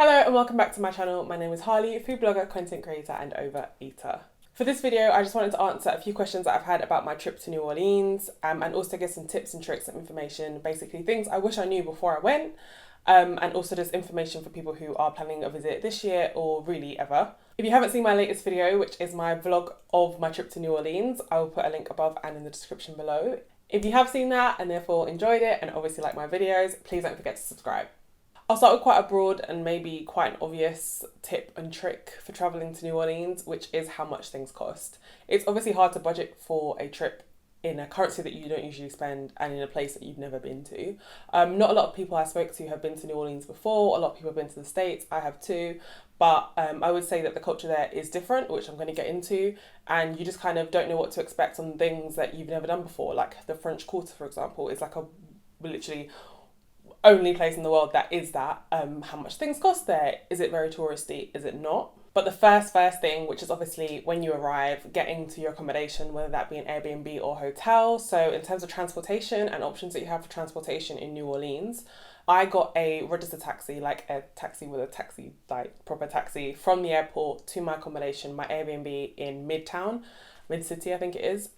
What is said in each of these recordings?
Hello and welcome back to my channel. My name is Harleigh, food blogger, content creator and overeater. For this video, I just wanted to answer a few questions that I've had about my trip to New Orleans and also give some tips and tricks and information, basically things I wish I knew before I went, and also just information for people who are planning a visit this year or really ever. If you haven't seen my latest video, which is my vlog of my trip to New Orleans, I will put a link above and in the description below. If you have seen that and therefore enjoyed it and obviously like my videos, please don't forget to subscribe. I'll start with quite a broad and maybe quite an obvious tip and trick for travelling to New Orleans, which is how much things cost. It's obviously hard to budget for a trip in a currency that you don't usually spend and in a place that you've never been to. Not a lot of people I spoke to have been to New Orleans before. A lot of people have been to the States. I have too. But I would say that the culture there is different, which I'm going to get into. And you just kind of don't know what to expect on things that you've never done before. Like the French Quarter, for example, is like a literally only place in the world that is that. How much things cost there? Is it very touristy? Is it not? But the first thing, which is obviously when you arrive, getting to your accommodation, whether that be an Airbnb or hotel. So in terms of transportation and options that you have for transportation in New Orleans, I got a registered taxi, like a taxi with a taxi, like proper taxi, from the airport to my accommodation, my Airbnb in Mid-City, I think it is.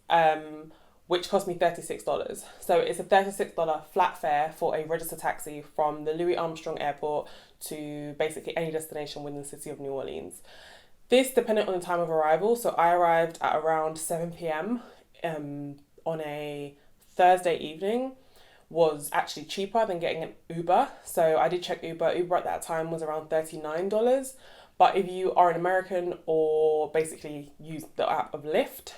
Which cost me $36. So it's a $36 flat fare for a registered taxi from the Louis Armstrong Airport to basically any destination within the city of New Orleans. This depended on the time of arrival. So I arrived at around 7 p.m. On a Thursday evening, was actually cheaper than getting an Uber. So I did check Uber. Uber at that time was around $39. But if you are an American or basically use the app of Lyft,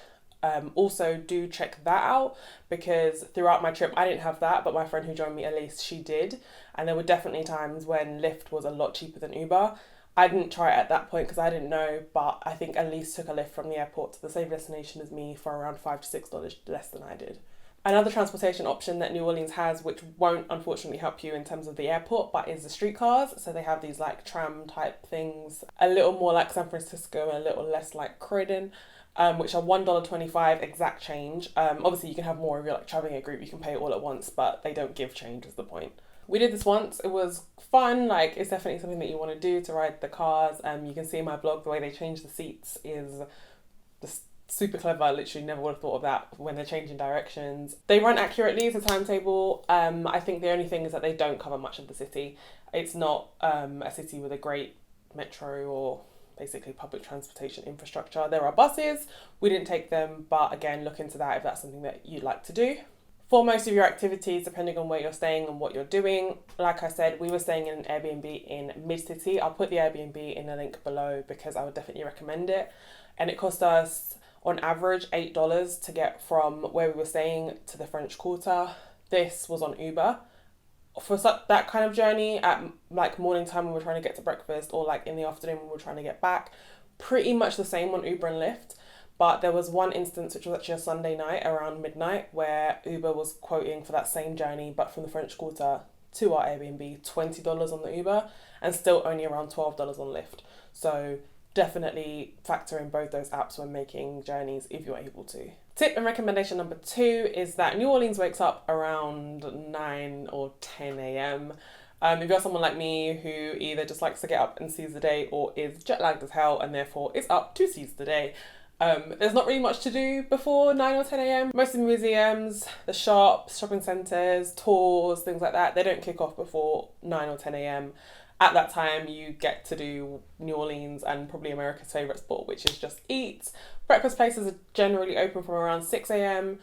also do check that out, because throughout my trip I didn't have that, but my friend who joined me, Elise, she did, and there were definitely times when Lyft was a lot cheaper than Uber. I didn't try it at that point because I didn't know, but I think Elise took a Lyft from the airport to the same destination as me for around $5 to $6 less than I did. Another transportation option that New Orleans has, which won't unfortunately help you in terms of the airport, but is the streetcars. So they have these like tram type things, a little more like San Francisco and a little less like Croydon. Which are $1.25 exact change. Obviously you can have more if you're like traveling a group, you can pay it all at once, but they don't give change is the point. We did this once, it was fun, like it's definitely something that you want to do, to ride the cars. You can see in my blog the way they change the seats is just super clever. I literally never would have thought of that when they're changing directions. They run accurately as a timetable. I think the only thing is that they don't cover much of the city. It's not a city with a great metro or basically public transportation infrastructure. There are buses, we didn't take them, but again, look into that if that's something that you'd like to do. For most of your activities, depending on where you're staying and what you're doing, like I said, we were staying in an Airbnb in Mid-City. I'll put the Airbnb in the link below because I would definitely recommend it. And it cost us on average $8 to get from where we were staying to the French Quarter. This was on Uber. For that kind of journey at like morning time when we're trying to get to breakfast, or like in the afternoon when we're trying to get back, pretty much the same on Uber and Lyft. But there was one instance, which was actually a Sunday night around midnight, where Uber was quoting for that same journey but from the French Quarter to our Airbnb $20 on the Uber and still only around $12 on Lyft. So definitely factor in both those apps when making journeys if you're able to. Tip and recommendation number 2 is that New Orleans wakes up around 9 or 10 a.m. If you're someone like me who either just likes to get up and seize the day or is jet lagged as hell and therefore is up to seize the day, there's not really much to do before 9 or 10 a.m. Most of the museums, the shops, shopping centres, tours, things like that, they don't kick off before 9 or 10 a.m. At that time, you get to do New Orleans and probably America's favourite sport, which is just eat. Breakfast places are generally open from around 6 a.m.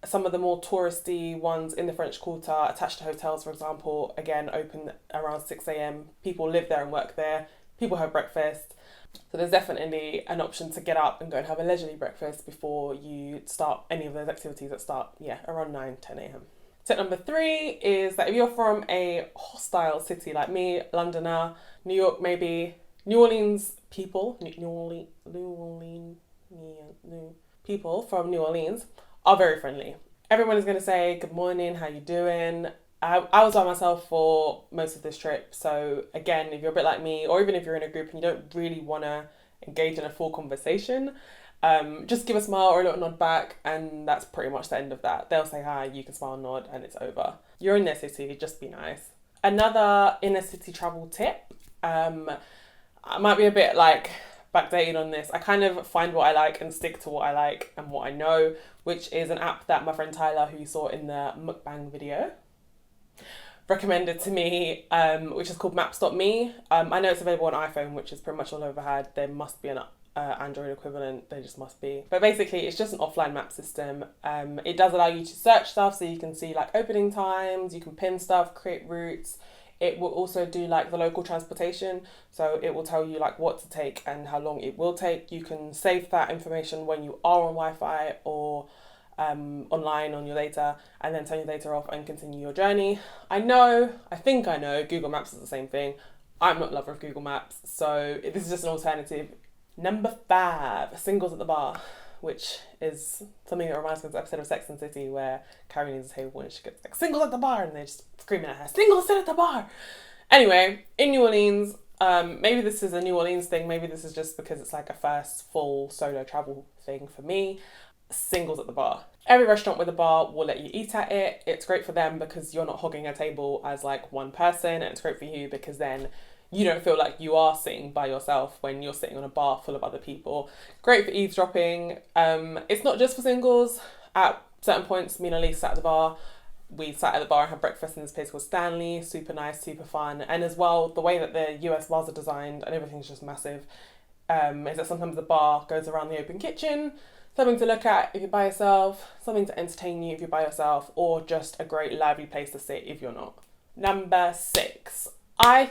Some of the more touristy ones in the French Quarter, attached to hotels, for example, again, open around 6 a.m. People live there and work there. People have breakfast. So there's definitely an option to get up and go and have a leisurely breakfast before you start any of those activities that start, around 9, 10 a.m. Tip number 3 is that if you're from a hostile city like me, Londoner, New York maybe, New Orleans people, people from New Orleans are very friendly. Everyone is going to say, good morning, how you doing? I was by myself for most of this trip. So again, if you're a bit like me, or even if you're in a group and you don't really want to engage in a full conversation, just give a smile or a little nod back, and that's pretty much the end of that. They'll say hi, you can smile, nod, and it's over. You're in their city, just be nice. Another inner city travel tip I might be a bit like backdated on this. I kind of find what I like and stick to what I like and what I know, which is an app that my friend Tyler, who you saw in the mukbang video, recommended to me, which is called Mapstop Me. I know it's available on iPhone, which is pretty much all I've ever had. There must be an Android equivalent, there just must be. But basically, it's just an offline map system. It does allow you to search stuff, so you can see like opening times, you can pin stuff, create routes. It will also do like the local transportation, so it will tell you like what to take and how long it will take. You can save that information when you are on Wi-Fi or online on your data, and then turn your data off and continue your journey. I think I know Google Maps is the same thing. I'm not a lover of Google Maps, so this is just an alternative. Number 5, singles at the bar, which is something that reminds me of the episode of Sex and the City where Carrie needs a table and she gets like, singles at the bar, and they're just screaming at her, singles sit at the bar. Anyway, in New Orleans, maybe this is a New Orleans thing, maybe this is just because it's like a first full solo travel thing for me. Singles at the bar. Every restaurant with a bar will let you eat at it. It's great for them because you're not hogging a table as like one person, and it's great for you because then you don't feel like you are sitting by yourself when you're sitting on a bar full of other people. Great for eavesdropping. It's not just for singles. At certain points, me and Elise sat at the bar. We sat at the bar and had breakfast in this place called Stanley. Super nice, super fun. And as well, the way that the US bars are designed and everything's just massive, is that sometimes the bar goes around the open kitchen. Something to look at if you're by yourself, something to entertain you if you're by yourself, or just a great lively place to sit if you're not. Number 6. I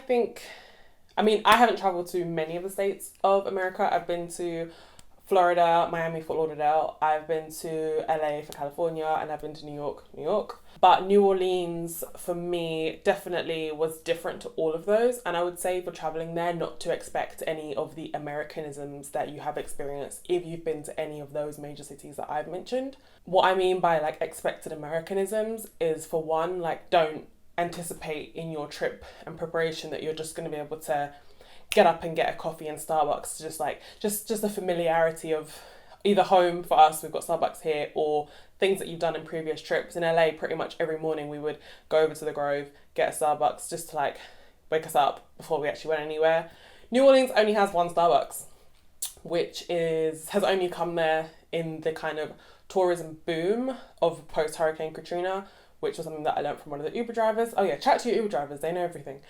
haven't travelled to many of the states of America. I've been to Florida, Miami, Fort Lauderdale. I've been to LA for California, and I've been to New York. But New Orleans, for me, definitely was different to all of those. And I would say for travelling there, not to expect any of the Americanisms that you have experienced if you've been to any of those major cities that I've mentioned. What I mean by like expected Americanisms is, for one, like don't anticipate in your trip and preparation that you're just going to be able to get up and get a coffee in Starbucks. Just the familiarity of either home for us, we've got Starbucks here, or things that you've done in previous trips. In LA, pretty much every morning we would go over to the Grove, get a Starbucks just to like wake us up before we actually went anywhere. New Orleans only has one Starbucks, which has only come there in the kind of tourism boom of post-Hurricane Katrina, which was something that I learned from one of the Uber drivers. Oh yeah, chat to your Uber drivers, they know everything.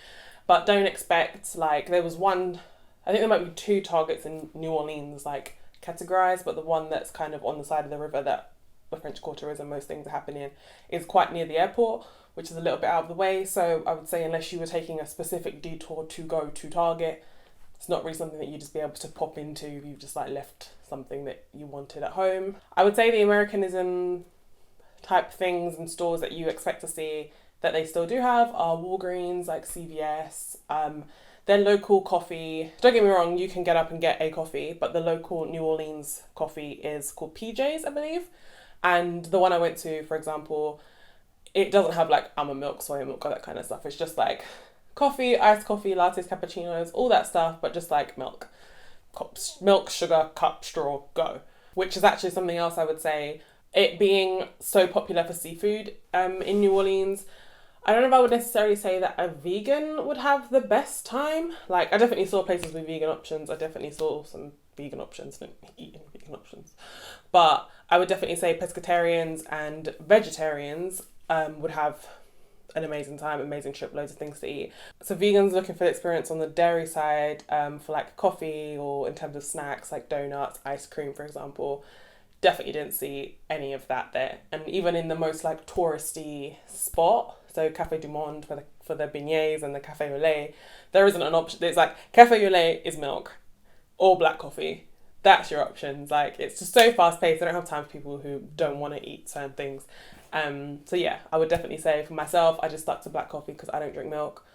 But don't expect, like, there was one, I think there might be 2 Targets in New Orleans, like, categorised, but the one that's kind of on the side of the river that the French Quarter is and most things are happening in is quite near the airport, which is a little bit out of the way. So I would say unless you were taking a specific detour to go to Target, it's not really something that you just be able to pop into if you've just like left something that you wanted at home. I would say the Americanism type things and stores that you expect to see that they still do have are Walgreens, like CVS, their local coffee. Don't get me wrong, you can get up and get a coffee, but the local New Orleans coffee is called PJ's, I believe. And the one I went to, for example, it doesn't have like almond milk, soy milk, all that kind of stuff. It's just like coffee, iced coffee, lattes, cappuccinos, all that stuff, but just like milk. Milk, sugar, cup, straw, go. Which is actually something else I would say, it being so popular for seafood in New Orleans, I don't know if I would necessarily say that a vegan would have the best time. Like, I definitely saw places with vegan options. I definitely saw some vegan options, didn't eat any vegan options. But I would definitely say pescatarians and vegetarians would have an amazing time, amazing trip, loads of things to eat. So vegans looking for the experience on the dairy side, for like coffee or in terms of snacks, like donuts, ice cream, for example, definitely didn't see any of that there. And even in the most like touristy spot, so Café du Monde for the beignets and the Café au lait, there isn't an option. It's like Café au lait is milk or black coffee. That's your options. Like, it's just so fast paced. I don't have time for people who don't want to eat certain things. So yeah, I would definitely say for myself, I just stuck to black coffee because I don't drink milk,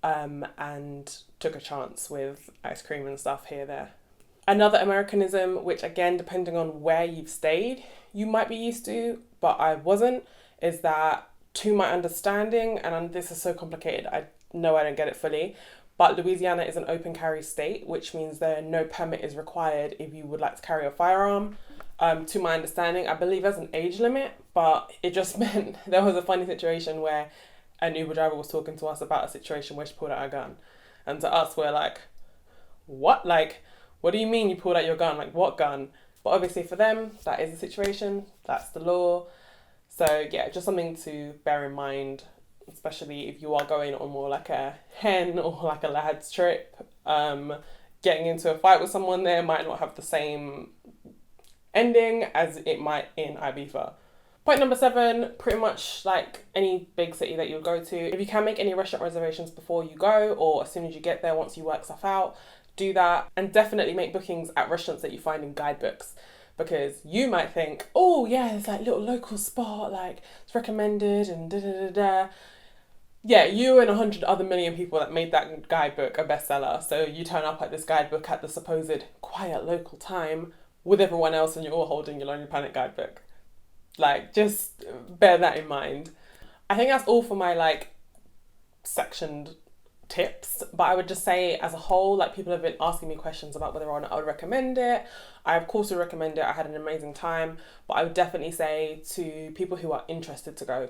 and took a chance with ice cream and stuff here there. Another Americanism, which again, depending on where you've stayed, you might be used to, but I wasn't, is that, to my understanding, and this is so complicated, I know I don't get it fully, but Louisiana is an open carry state, which means no permit is required if you would like to carry a firearm. To my understanding, I believe there's an age limit, but it just meant there was a funny situation where an Uber driver was talking to us about a situation where she pulled out a gun. And to us, we're like, what? Like, what do you mean you pulled out your gun? Like, what gun? But obviously for them, that is the situation. That's the law. So yeah, just something to bear in mind, especially if you are going on more like a hen or like a lad's trip. Getting into a fight with someone there might not have the same ending as it might in Ibiza. Point number 7, pretty much like any big city that you'll go to, if you can make any restaurant reservations before you go or as soon as you get there, once you work stuff out, do that. And definitely make bookings at restaurants that you find in guidebooks, because you might think, oh yeah, it's like little local spot, like it's recommended and da da da da. Yeah, you and 100 other million people that made that guidebook a bestseller. So you turn up at this guidebook at the supposed quiet local time with everyone else and you're all holding your Lonely Planet guidebook. Like, just bear that in mind. I think that's all for my like sectioned tips, but I would just say as a whole, like, people have been asking me questions about whether or not I would recommend it. I of course would recommend it. I had an amazing time, but I would definitely say to people who are interested to go.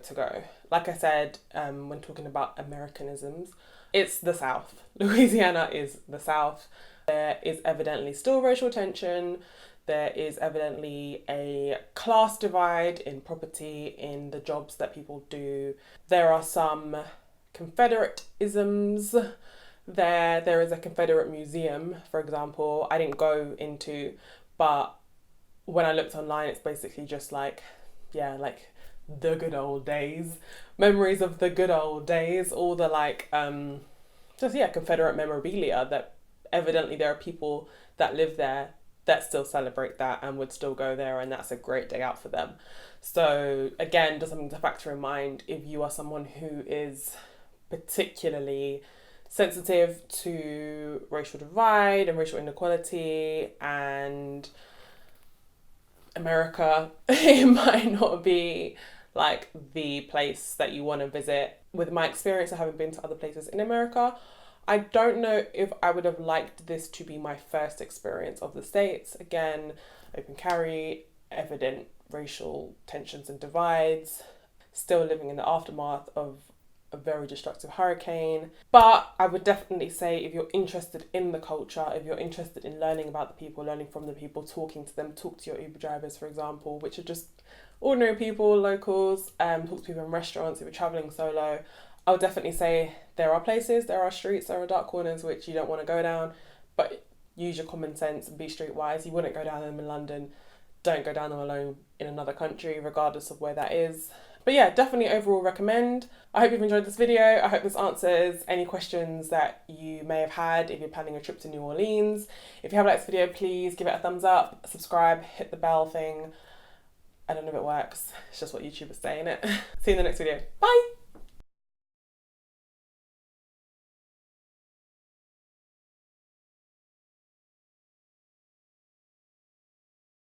Like I said, when talking about Americanisms, it's the South. Louisiana is the South. There is evidently still racial tension. There is evidently a class divide in property, in the jobs that people do. There are some Confederate-isms there. There is a Confederate museum, for example, I didn't go into, but when I looked online, it's basically just like, yeah, like the good old days, memories of the good old days, all the like, just, yeah, Confederate memorabilia that evidently there are people that live there that still celebrate that and would still go there, and that's a great day out for them. So again, just something to factor in mind if you are someone who is particularly sensitive to racial divide and racial inequality and America. It might not be like the place that you want to visit. With my experience of having been to other places in America, I don't know if I would have liked this to be my first experience of the States. Again, open carry, evident racial tensions and divides, still living in the aftermath of a very destructive hurricane. But I would definitely say if you're interested in the culture, if you're interested in learning about the people, learning from the people, talking to them, talk to your Uber drivers, for example, which are just ordinary people, locals, talk to people in restaurants if you're traveling solo. I would definitely say there are places, there are streets, there are dark corners which you don't want to go down, but use your common sense and be streetwise. You wouldn't go down them in London. Don't go down them alone in another country, regardless of where that is. But yeah, definitely overall recommend. I hope you've enjoyed this video. I hope this answers any questions that you may have had if you're planning a trip to New Orleans. If you have liked this video, please give it a thumbs up, subscribe, hit the bell thing. I don't know if it works. It's just what YouTube is saying it. See you in the next video. Bye!